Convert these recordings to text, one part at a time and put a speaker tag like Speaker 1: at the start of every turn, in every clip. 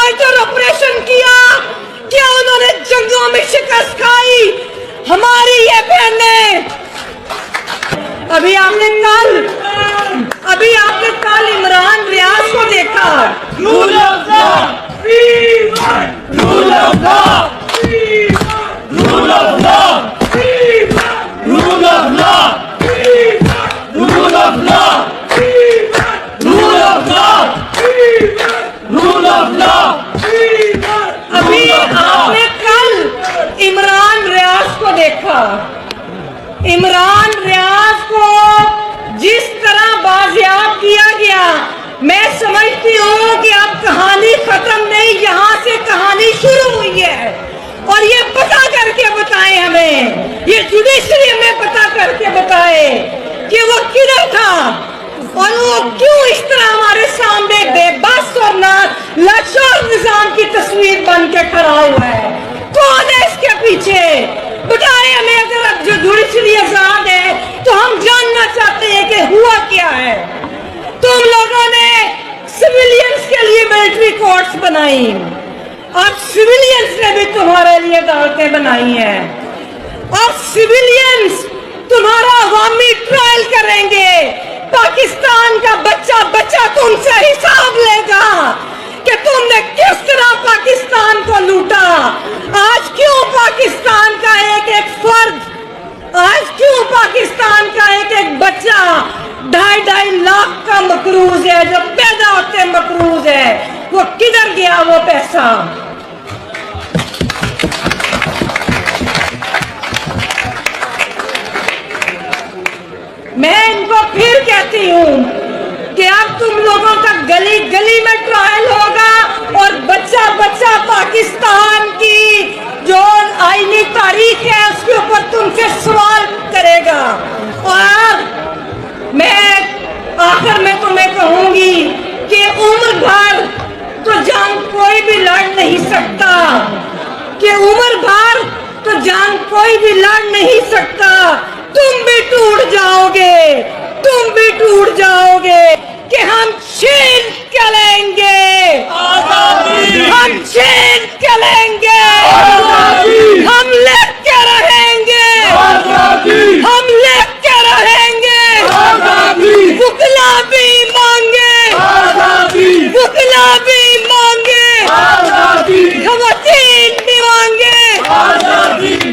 Speaker 1: Murder operation किया, क्या उन्होंने जंगों में शिकस्त खाई? हमारी ये बहनें, अभी आपने कल इमरान रियाज को देखा।
Speaker 2: Rule of law, rule of law, rule of law, rule of law, rule of law, rule of law, rule of law.
Speaker 1: अभी आपने कल इमरान रियाज को देखा। इमरान रियाज को जिस तरह बाजियाब किया गया, मैं समझती हूँ कि अब कहानी खत्म नहीं, यहाँ से कहानी शुरू हुई है। और ये पता करके बताएं हमें, ये जुडिशरी हमें पता करके बताए कि वो किधर था और वो क्यों इस तरह हमारे सामने बेबस और लाचार निजाम की तस्वीर बन के खड़ा हुआ है। कौन है इसके पीछे? बताएं हमें। अगर अब जो जुडिशरी आजाद है तो हम जानना चाहते हैं कि हुआ क्या है। तुम लोगों ने सिविलियंस के लिए मिलिट्री कोर्ट्स बनाई, अब सिविलियंस ने भी तुम्हारे लिए अदालतें बनाई हैं। अब सिविलियंस तुम्हारा अवामी ट्रायल करेंगे। पाकिस्तान का बच्चा बच्चा तुमसे हिसाब लेगा कि तुमने किस तरह पाकिस्तान को लूटा। आज क्यों पाकिस्तान का एक एक फर्द, आज क्यों पाकिस्तान का एक एक बच्चा 2.5 लाख का मकरूज है, जो पैदा होते मकरूज है, वो किधर गया वो पैसा? मैं इनको फिर कहती हूँ कि अब तुम लोगों का गली गली में ट्रायल होगा और बच्चा बच्चा पाकिस्तान की जो आईनी तारीख है उसके ऊपर तुमसे सवाल करेगा। और मैं आखिर में तुम्हें कहूंगी कि उम्र भर तो जंग कोई भी लड़ नहीं सकता, कि उम्र भर तो जंग कोई भी लड़ नहीं सकता। तुम भी टूट जाओगे, तुम भी टूट जाओगे कि हम छीन के लेंगे, हम छीन के लेंगे, हम लेके रहेंगे, हम लेके रहेंगे। बुकला भी मांगे, बुकला भी मांगे, खवातीन भी मांगे,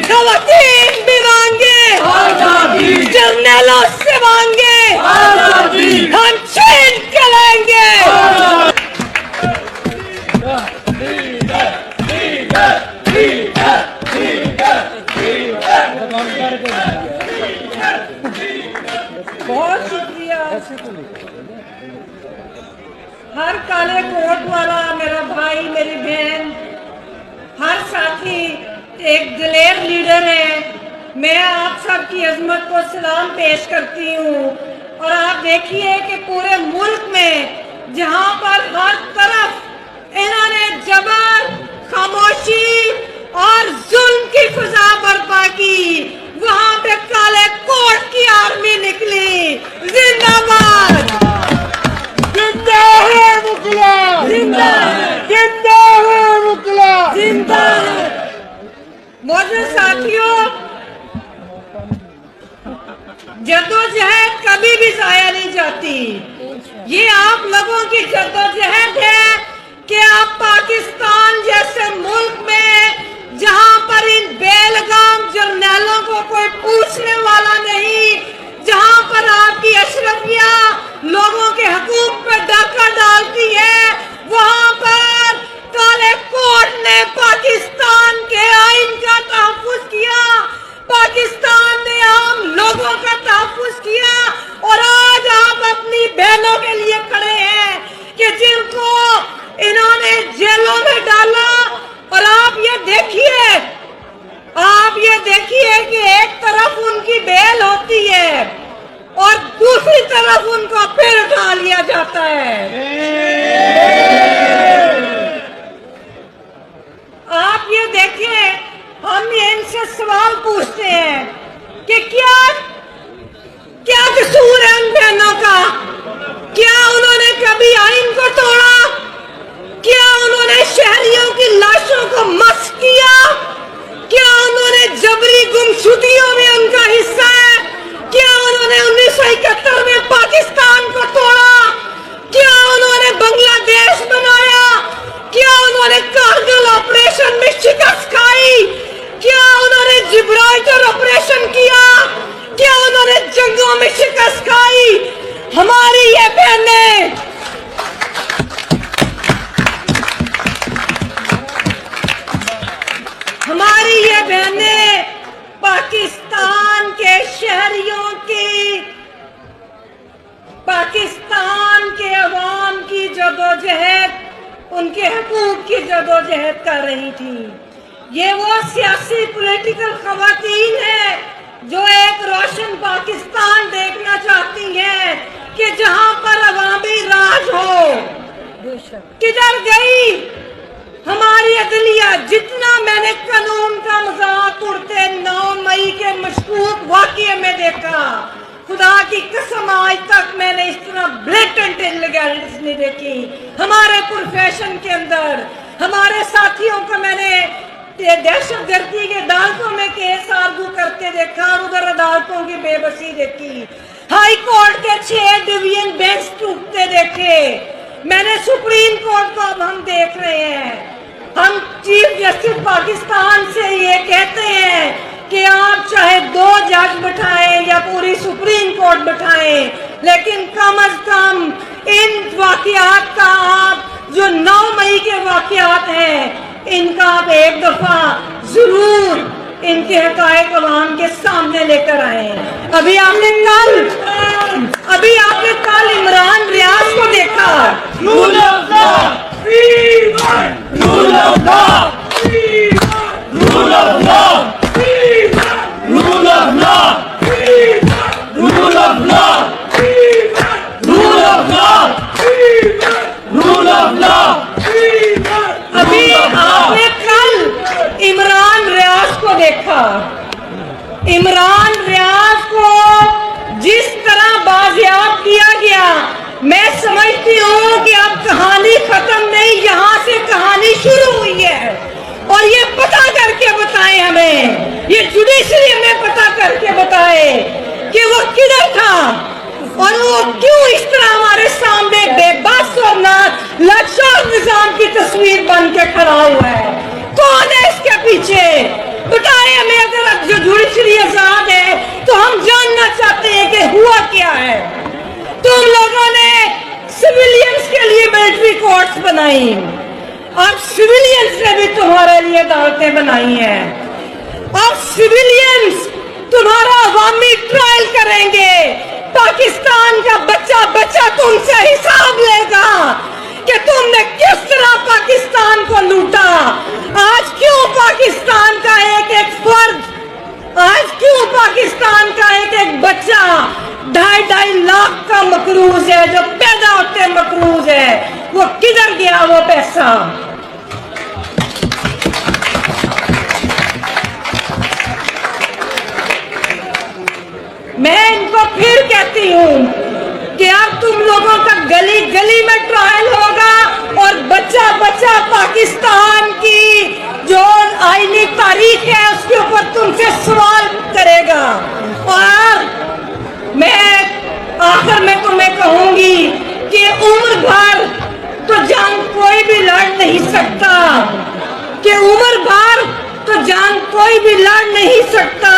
Speaker 1: खवातीन भी मांगे, जर्नलों से मांगे, हम छीन के लेंगे। बहुत शुक्रिया। हर काले कोट वाला मेरा भाई, मेरी बहन, हर साथी एक दिलेर लीडर है। मैं आप सबकी अजमत को सलाम पेश करती हूँ। और आप देखिए कि पूरे मुल्क में जहाँ पर हर तरफ इन्होंने जबर, खामोशी और जुल्म की फिजा बर्पा की, वहाँ पे काले कोट की आर्मी निकली। जिंदाबाद,
Speaker 2: जिंदा है मुकला,
Speaker 1: जिंदा है,
Speaker 2: जिंदा है मुकला,
Speaker 1: जिंदा है। मौजूद साथियों, जद्दोजहद कभी भी जाया नहीं जाती। ये आप लोगों की जद्दोजहद है कि आप पाकिस्तान जैसे मुल्क में, जहां पर इन बेलगाम जर्नैलों को कोई पूछने वाला नहीं, जहां पर आपकी अशरफिया लोगों के हकूक पे डाका डालती है, वहां पर काले कोट ने पाकिस्तान के आइन का तहफ्फुज़ किया, पाकिस्तान ने आम लोगों का तहफ्फुज़ किया। और आज आप अपनी बहनों के लिए खड़े हैं कि जिनको इन्होंने जेलों में डाला। और आप ये देखिए कि एक तरफ उनकी बेल होती है और दूसरी तरफ उनको फिर उठा लिया जाता है। आप ये देखिए, हम इनसे सवाल पूछते हैं कि क्या कसूर है उन बहनों का? क्या उन्होंने कभी आइन को तोड़ा? क्या उन्होंने शहर बदमाशुदियों में उनका हिस्सा है? क्या उन्होंने 1971 में पाकिस्तान को तोड़ा? क्या उन्होंने बांग्लादेश बनाया? क्या उन्होंने कारगिल ऑपरेशन में शिकस्त खाई? क्या उन्होंने जिब्राल्टर ऑपरेशन किया? क्या उन्होंने जंगों में शिकस्त खाई? हमारी ये बहनें पाकिस्तान के शहरियों की, पाकिस्तान के अवाम की जदोजहद, उनके हकूक की जदोजहद कर रही थी। ये वो सियासी पॉलिटिकल खवातीन है जो एक रोशन पाकिस्तान देखना चाहती हैं कि जहां पर अवामी राज हो। किधर गई हमारी अदलिया? जितना मैंने कानून का मजाक उड़ते 9 मई के मशकूक वाक़ये में देखा, खुदा की कसम आज तक मैंने इस तरह ब्लेटेंट इल्लीगैलिटीज नहीं देखी। हमारे प्रोफेशन के अंदर हमारे साथियों को मैंने दहशतगर्दी के अदालतों में केस आर्गू करते देखा और उधर अदालतों की बेबसी देखी। हाई कोर्ट के 6 डिवीजन बेंच टूटते देखे। मैंने सुप्रीम कोर्ट को अब हम देख रहे हैं। हम चीफ जस्टिस पाकिस्तान से ये कहते हैं कि आप चाहे 2 जज बिठाएं या पूरी सुप्रीम कोर्ट बिठाएं, लेकिन कम अज कम इन वाकयात का आप जो 9 मई के वाकयात हैं, इनका आप एक दफा जरूर इनके हकायक अवाम के सामने लेकर आए। अभी आपने कल इमरान रियाज को देखा।
Speaker 2: Rule of law, freedom. Rule of law, freedom. Rule of law, freedom. Rule of law, freedom. Rule of law, freedom. Rule of law, freedom. Rule of law, freedom.
Speaker 1: अभी आपने कल इमरान रियाज को देखा। इमरान रियाज को जिस तरह बाजियाब किया गया, मैं समझती हूँ कि अब कहानी खत्म नहीं, यहाँ से कहानी शुरू हुई है। और ये पता करके बताएं हमें, ये जुडिशरी हमें पता करके बताए कि वो किधर था और वो क्यों इस तरह हमारे सामने बेबस और लाचार निजाम की तस्वीर बन के खड़ा हुआ है। कौन है इसके पीछे? बताएं हमें। अगर जो जुडिशरी आजाद है तो हम जानना चाहते हैं कि हुआ क्या है। तुम लोगों ने सिविलियंस के लिए मिलिट्री कोर्ट्स बनाई और सिविलियंस ने भी तुम्हारे लिए अदालतें बनाई हैं और सिविलियंस तुम्हारा अवामी ट्रायल करेंगे। पाकिस्तान का बच्चा बच्चा तुमसे हिसाब लेगा कि तुमने किस तरह पाकिस्तान को लूटा। आज क्यों पाकिस्तान का एक एक फर्द, आज क्यों पाकिस्तान का एक एक बच्चा 2.5 लाख का मकरूज है, जो पैदा होते मकरूज है, वो किधर गया वो पैसा? मैं इनको फिर कहती हूँ कि अब तुम लोगों का गली गली में ट्रायल होगा और बच्चा बच्चा पाकिस्तान की जो आईनी तारीख है उसके ऊपर तुमसे सवाल करेगा। और मैं आखिर में तुम्हें कहूंगी कि उम्र भर तो जंग कोई भी लड़ नहीं सकता, कि उम्र भर तो जंग कोई भी लड़ नहीं सकता।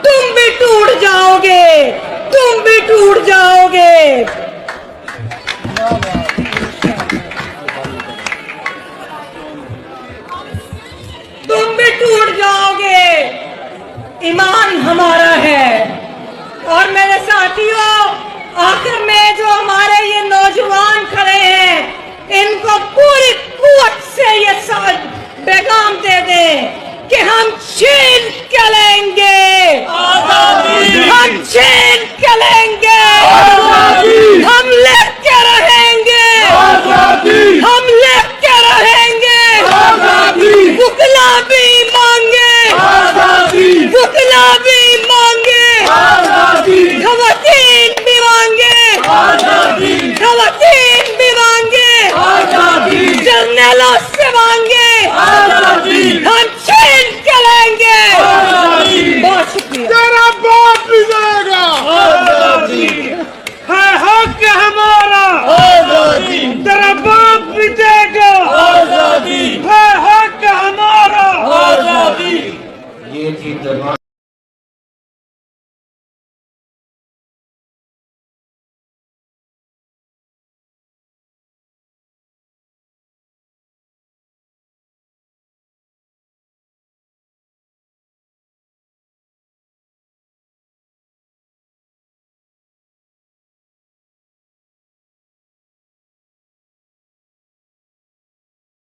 Speaker 1: तुम भी टूट जाओगे, तुम भी टूट जाओगे। तुम भी टूट जाओगे। ईमान हमारा है। और मेरे साथियों, आखिर में जो हमारे ये नौजवान खड़े हैं, इनको पूरी कुव्वत से ये पैगाम दे दें कि हम छीन के लेंगे, हम छीन के लेंगे, हम लेके रहेंगे, हम लेके रहेंगे। बुकला भी मांगे, बुकला भी मांगे, खवातीन भी मांगे, खवातीन भी मांगे, जर्नलों से मांगे, हम छीन के लेंगे। बहुत शुक्रिया।
Speaker 3: तेरा बाप भी देगा।
Speaker 2: आजादी
Speaker 3: है हक हमारा,
Speaker 2: आजादी
Speaker 3: तेरा बाप भी देगा।
Speaker 2: आजादी
Speaker 3: है हक हमारा।
Speaker 2: आजादी। ये थी